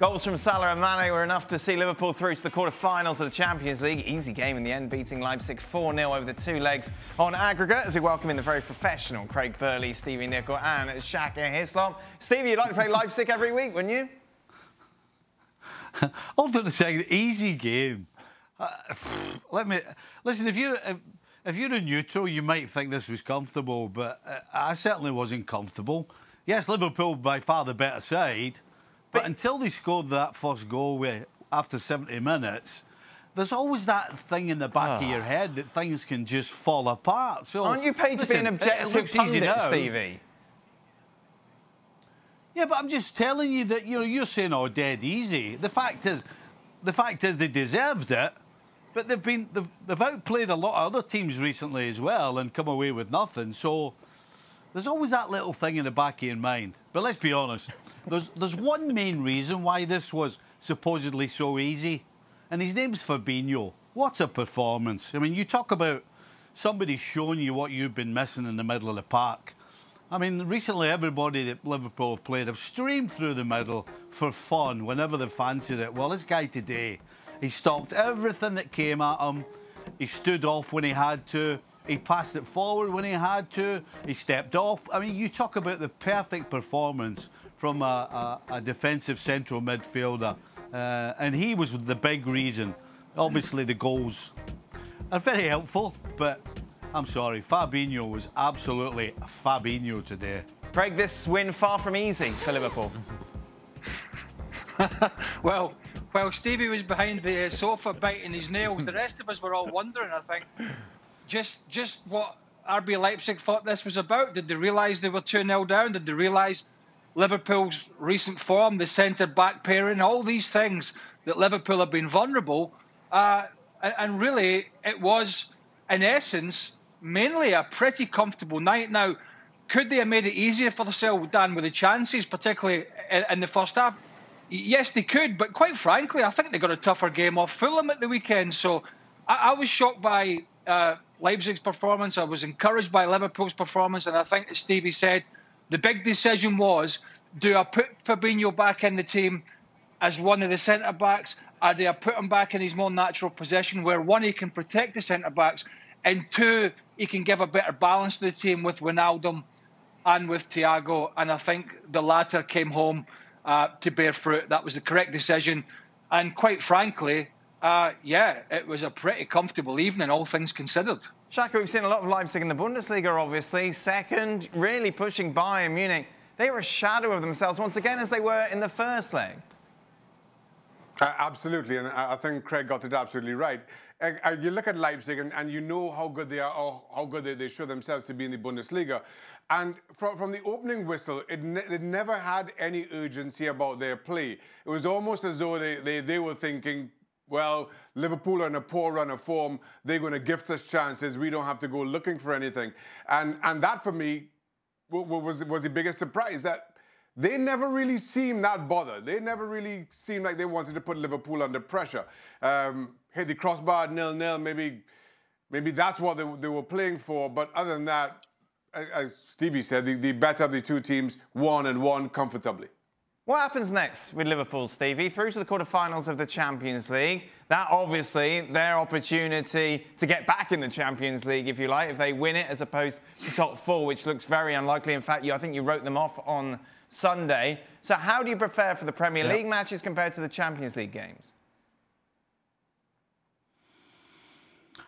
Goals from Salah and Mane were enough to see Liverpool through to the quarter-finals of the Champions League. Easy game in the end, beating Leipzig 4-0 over the two legs on aggregate, as we welcome in the very professional Craig Burley, Stevie Nicol and Shaka Hislop. Stevie, you'd like to play Leipzig every week, wouldn't you? Hold on a second. Easy game. Listen. If you're a neutral, you might think this was comfortable, but I certainly wasn't comfortable. Yes, Liverpool by far the better side, but until they scored that first goal after 70 minutes, there's always that thing in the back of your head that things can just fall apart. So aren't you paid to be an objective pundit, Stevie? Yeah, but I'm just telling you that you're saying, "Oh, dead easy." The fact is, they deserved it, but they've outplayed a lot of other teams recently as well and come away with nothing. So there's always that little thing in the back of your mind. But let's be honest, there's one main reason why this was supposedly so easy, and his name's Fabinho. What a performance! I mean, you talk about somebody showing you what you've been missing in the middle of the park. I mean, recently everybody that Liverpool have played have streamed through the middle for fun whenever they fancied it. Well, this guy today, he stopped everything that came at him. He stood off when he had to. He passed it forward when he had to. He stepped off. I mean, you talk about the perfect performance from a defensive central midfielder. And he was the big reason. Obviously, the goals are very helpful, but I'm sorry, Fabinho was absolutely Fabinho today. Craig, this win far from easy for Liverpool. Well, while Stevie was behind the sofa biting his nails, the rest of us were all wondering, I think, just what RB Leipzig thought this was about. Did they realise they were 2-0 down? Did they realise Liverpool's recent form, the centre-back pairing, all these things that Liverpool have been vulnerable? And really, it was, in essence, mainly a pretty comfortable night. Now, could they have made it easier for themselves, Dan, with the chances, particularly in the first half? Yes, they could, but quite frankly, I think they got a tougher game off Fulham at the weekend. So I was shocked by Leipzig's performance. I was encouraged by Liverpool's performance. And I think, as Stevie said, the big decision was, do I put Fabinho back in the team as one of the centre-backs? Or do I put him back in his more natural position where, one, he can protect the centre-backs, and two, he can give a better balance to the team with Wijnaldum and with Thiago. And I think the latter came home to bear fruit. That was the correct decision. And quite frankly, yeah, it was a pretty comfortable evening, all things considered. Shaka, we've seen a lot of Leipzig in the Bundesliga, obviously. Second, really pushing Bayern Munich. They were a shadow of themselves once again as they were in the first leg. Absolutely, and I think Craig got it absolutely right. You look at Leipzig and you know how good they are, or how good they show themselves to be in the Bundesliga. And from the opening whistle, it never had any urgency about their play. It was almost as though they were thinking, well, Liverpool are in a poor run of form. They're going to gift us chances. We don't have to go looking for anything. And that, for me, was the biggest surprise, that they never really seemed that bothered. They never really seemed like they wanted to put Liverpool under pressure. Hit the crossbar 0-0, maybe that's what they were playing for. But other than that, as Stevie said, the better of the two teams won and won comfortably. What happens next with Liverpool, Stevie? Through to the quarter-finals of the Champions League. That, obviously, their opportunity to get back in the Champions League, if you like, if they win it, as opposed to top four, which looks very unlikely. In fact, I think you wrote them off on Sunday. So how do you prepare for the Premier League matches compared to the Champions League games?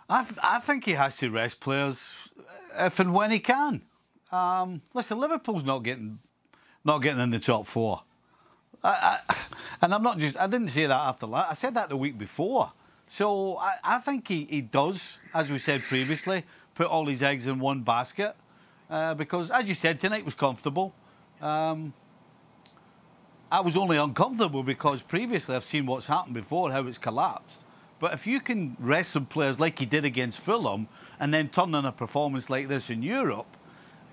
I think he has to rest players if and when he can. Listen, Liverpool's not getting in the top four. And I'm not just, I didn't say that after that. I said that the week before. So I think he does, as we said previously, put all his eggs in one basket. Because, as you said, tonight was comfortable. I was only uncomfortable because previously I've seen what's happened before, how it's collapsed. But if you can rest some players like he did against Fulham and then turn in a performance like this in Europe,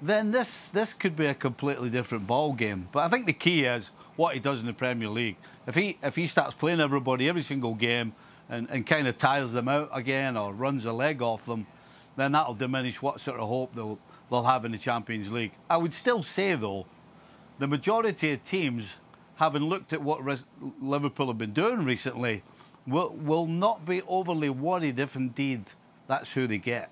then this could be a completely different ball game. But I think the key is what he does in the Premier League. If he starts playing everybody every single game and kind of tires them out again or runs a leg off them, then that'll diminish what sort of hope they'll have in the Champions League. I would still say, though, the majority of teams having looked at what Liverpool have been doing recently, will not be overly worried if indeed that's who they get.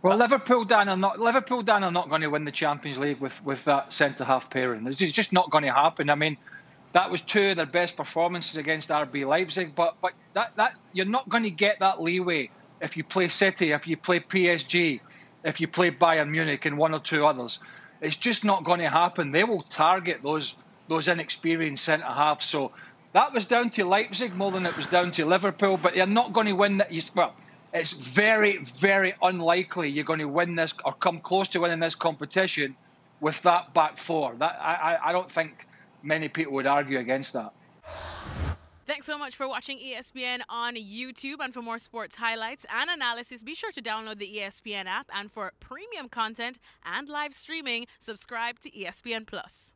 Well, Liverpool, Dan, are not going to win the Champions League with that centre-half pairing. It's just not going to happen. I mean, that was two of their best performances against RB Leipzig, but that you're not going to get that leeway if you play City, if you play PSG, if you play Bayern Munich and one or two others. It's just not going to happen. They will target those inexperienced centre-halves. So that was down to Leipzig more than it was down to Liverpool, but they're not going to win that. Well, it's very, very unlikely you're going to win this or come close to winning this competition with that back four. That I don't think many people would argue against that. Thanks so much for watching ESPN on YouTube. And for more sports highlights and analysis, be sure to download the ESPN app. And for premium content and live streaming, subscribe to ESPN Plus.